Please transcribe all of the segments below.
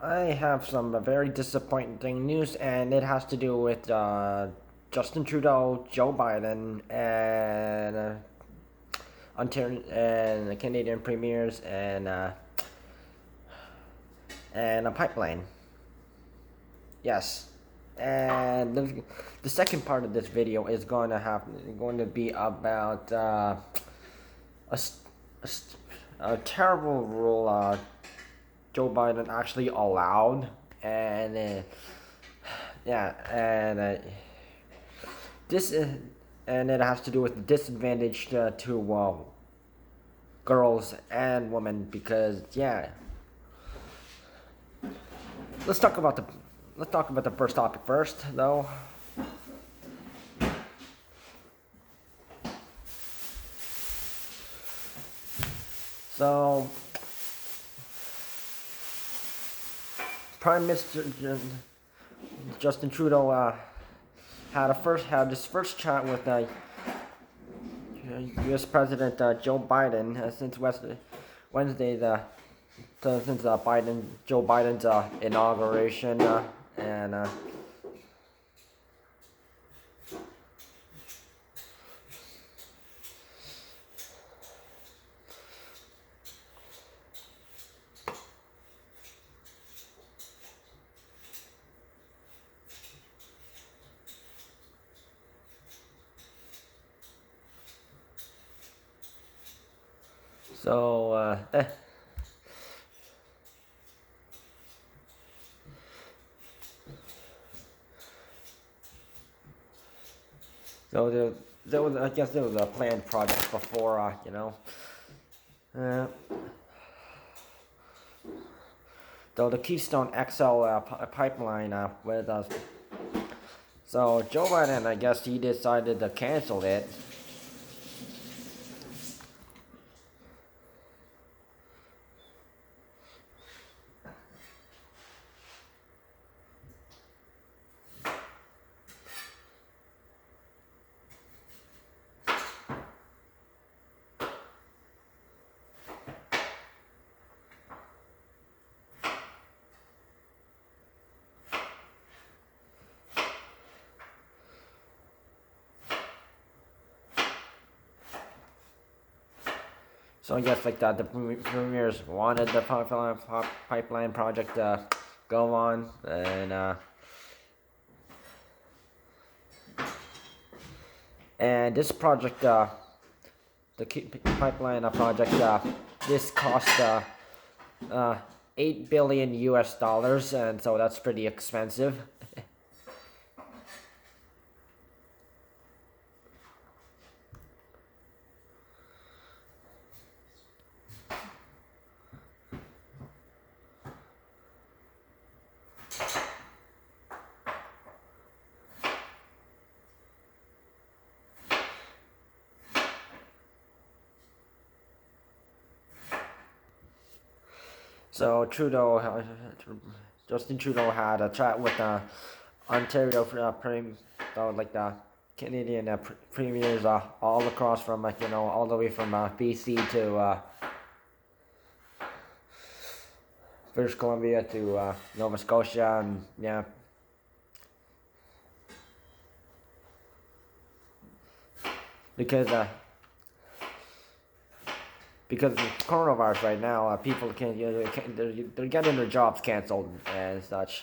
I have some very disappointing news, and it has to do with Justin Trudeau, Joe Biden, and Ontario and the Canadian premiers, and a pipeline. Yes, and the second part of this video is going to be about a, a, a terrible rule Joe Biden actually allowed, and yeah, and this and it has to do with the disadvantage to girls and women because let's talk about the first topic first though. So Prime Minister Justin Trudeau had his first chat with U.S. President Joe Biden since Wednesday, since Joe Biden's inauguration, and so so there was, I guess there was a planned project before, though the Keystone XL pipeline with us. So Joe Biden, I guess he decided to cancel it. So I guess like that, the premiers wanted the pipeline project to go on, and this project, the pipeline project, this cost $8 billion US, and so that's pretty expensive. So Justin Trudeau had a chat with Ontario like the Canadian premiers all across from all the way from BC to British Columbia to Nova Scotia, and because because of coronavirus right now, people they're getting their jobs canceled and such.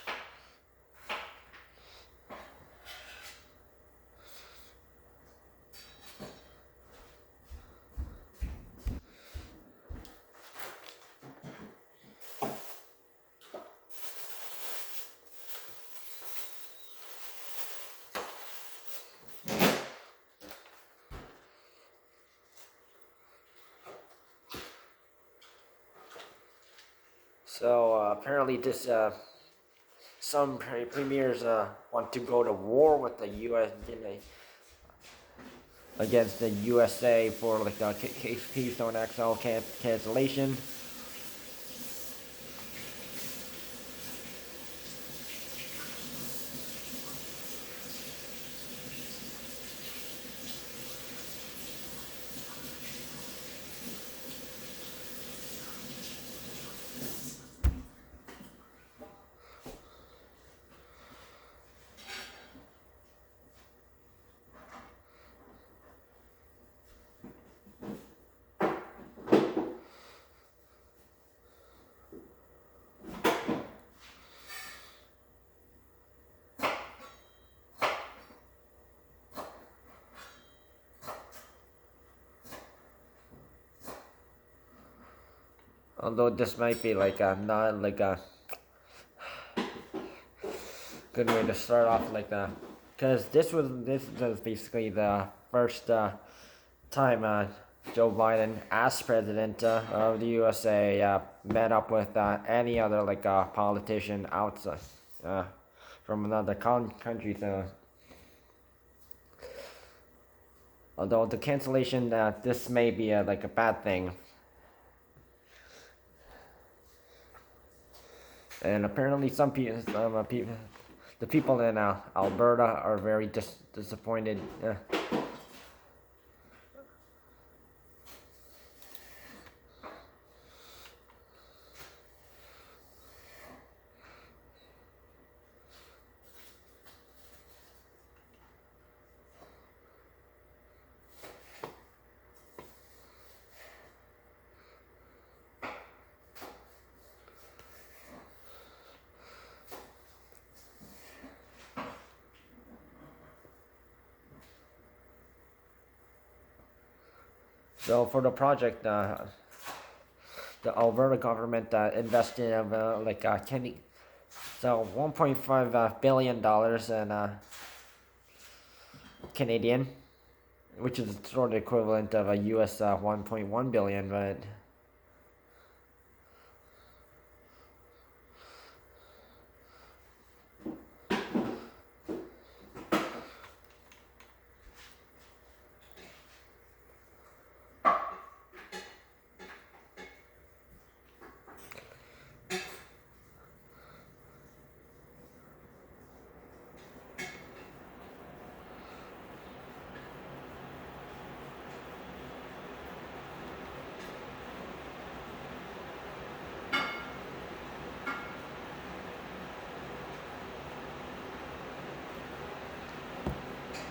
So apparently, some premiers want to go to war with the U.S. Against the USA for like the Keystone XL cancellation. Although this might be like a not like a good way to start off like that, because this was basically the first time Joe Biden, as president of the USA, met up with any other like politician outside from another country. So, although the cancellation, this may be like a bad thing, and apparently the people in Alberta are very disappointed. So for the project, the Alberta government invested like Kenney, so $1.5 billion in Canadian, which is sort of equivalent of a US 1.1 billion, but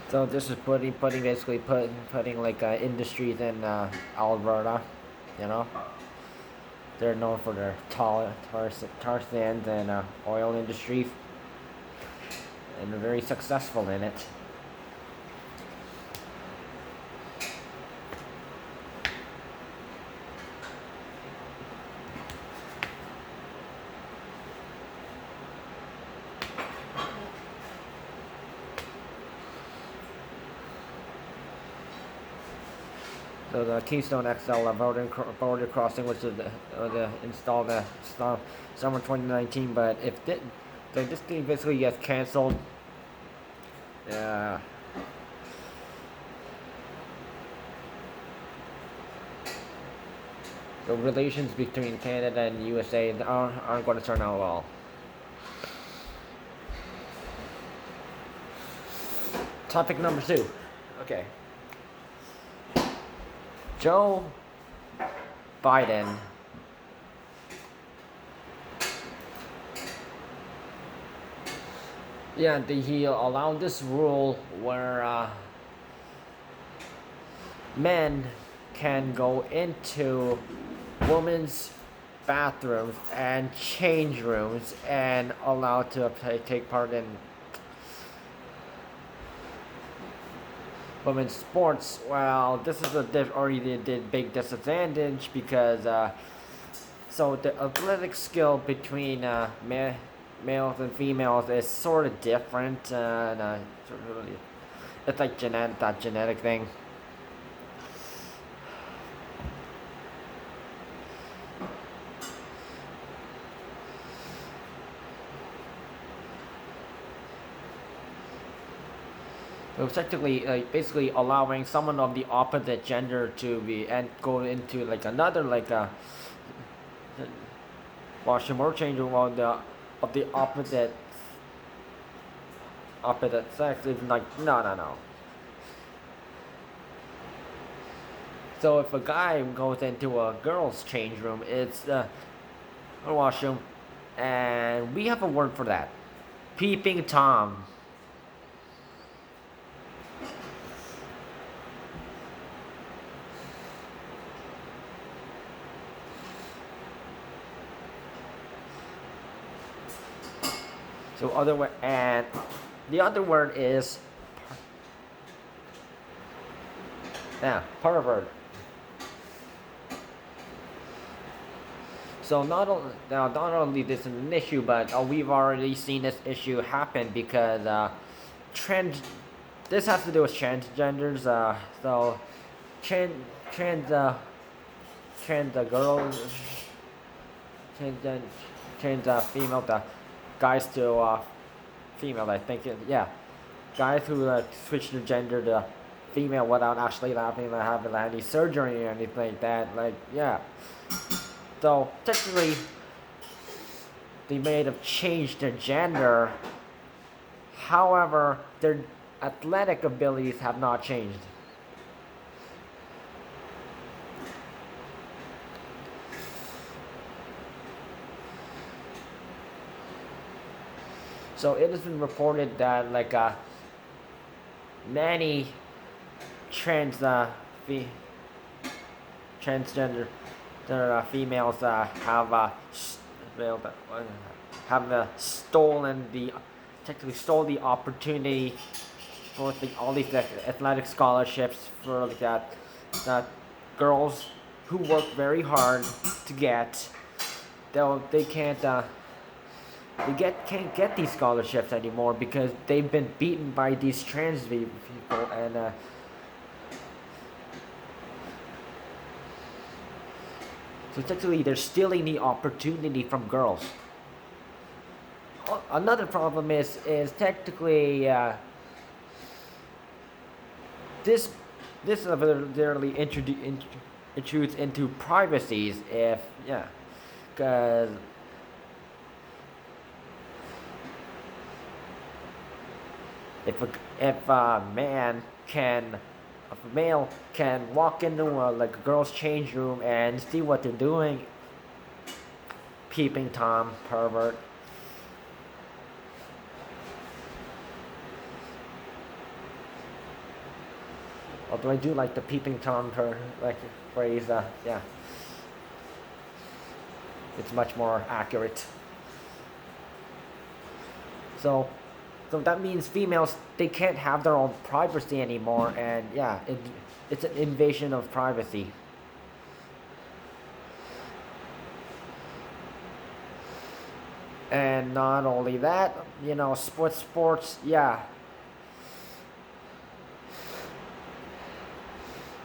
so this is putting like industries in Alberta, you know. They're known for their tar sands and oil industries, and they're very successful in it. So the Keystone XL border crossing, which is installed summer 2019, but so this thing basically gets canceled. Yeah. The relations between Canada and USA aren't going to turn out well. Topic number 2. Okay. Joe Biden he allowed this rule where men can go into women's bathrooms and change rooms and allowed to take part in women's sports. Well, this is already big disadvantage because so the athletic skill between males and females is sort of different. It's like that genetic thing. It was technically basically allowing someone of the opposite gender to be and go into like another like washroom or change room of the opposite sex is like no. So if a guy goes into a girl's change room, it's a washroom, and we have a word for that: peeping tom. So and the other word is pervert. So not only this is an issue, but we've already seen this issue happen because trans. This has to do with transgenders. So trans trans trans girls, trans trans female guys to female. I think yeah, guys who switch their gender to female without actually having any surgery or anything like that. Like yeah. So technically, they may have changed their gender. However, their athletic abilities have not changed. So it has been reported that like many trans transgender females have stolen the technically stole the opportunity for all these athletic scholarships for like that girls who work very hard to get. They can't can't get these scholarships anymore because they've been beaten by these trans people and so technically they're stealing the opportunity from girls. Another problem is technically this literally intrudes into privacies if yeah, because if a male can walk into like a girl's change room and see what they're doing, peeping Tom pervert. Although I do like the peeping Tom phrase, yeah, it's much more accurate. So that means females, they can't have their own privacy anymore, and yeah, it's an invasion of privacy. And not only that, sports, yeah.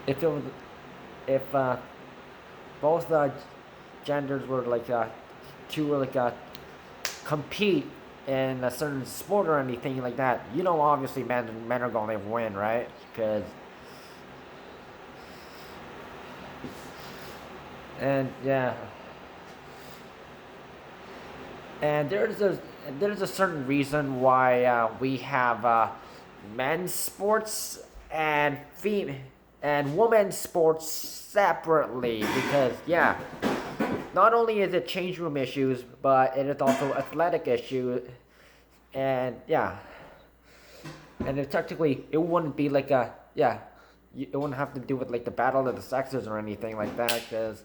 If both genders were to compete in a certain sport or anything like that, obviously men are going to win, right? Because and yeah, and there's a certain reason why we have men's sports and women's sports separately, because yeah, not only is it change room issues, but it is also athletic issues, and yeah, and it wouldn't be like it wouldn't have to do with like the battle of the sexes or anything like that, because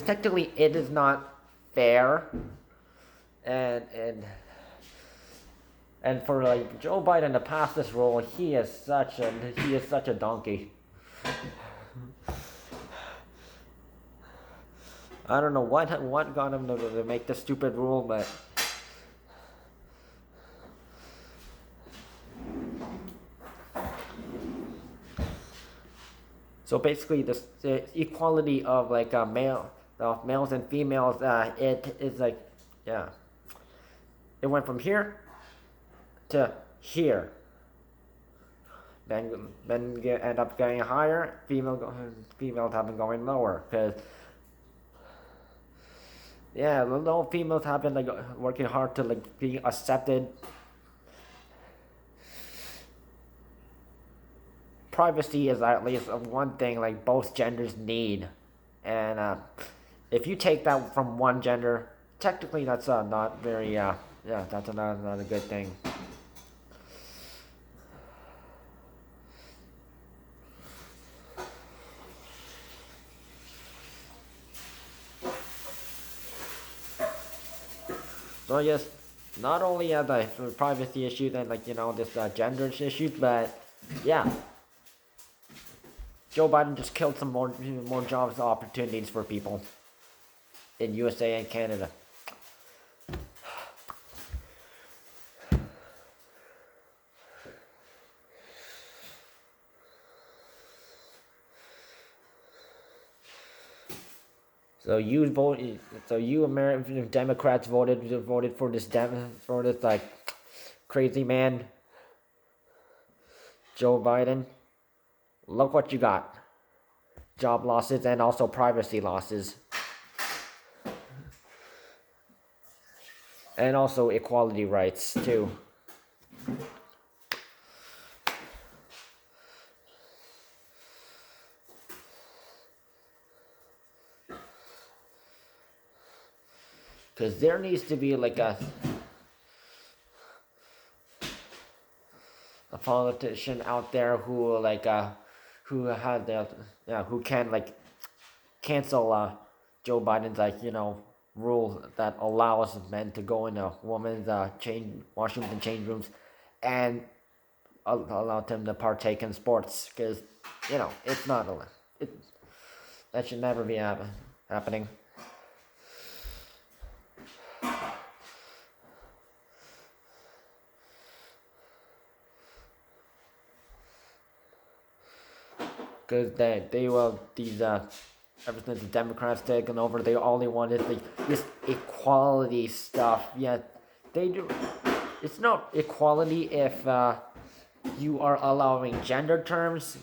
technically it is not fair, and for like Joe Biden to pass this rule, he is such a donkey. I don't know what got him to make this stupid rule, but so basically the equality of like males and females, it is like yeah, it went from here to here. Then men end up getting higher. Females have been going lower, because yeah, no, females have been like working hard to like be accepted. Privacy is at least one thing like both genders need, and if you take that from one gender, technically that's not very that's not a good thing. So yes, not only the privacy issues and like this gender issues, but yeah, Joe Biden just killed some more jobs opportunities for people in USA and Canada. So you American Democrats voted for this like crazy man, Joe Biden. Look what you got. Job losses and also privacy losses. And also equality rights too. Because there needs to be like a politician out there who who can like cancel Joe Biden's rule that allows men to go in a woman's washroom change rooms and allow them to partake in sports, because it's not that should never be happening. Because ever since the Democrats taken over, they only wanted this equality stuff. Yeah, they do. It's not equality if you are allowing gender terms,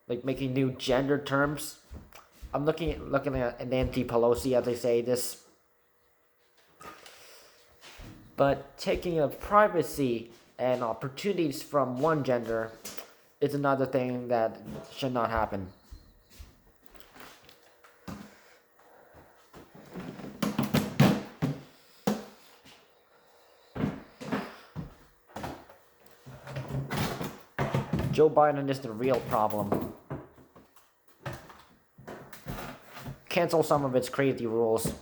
like making new gender terms. I'm looking at Nancy Pelosi as I say this, but taking of privacy and opportunities from one gender is another thing that should not happen. Joe Biden is the real problem. Cancel some of its crazy rules.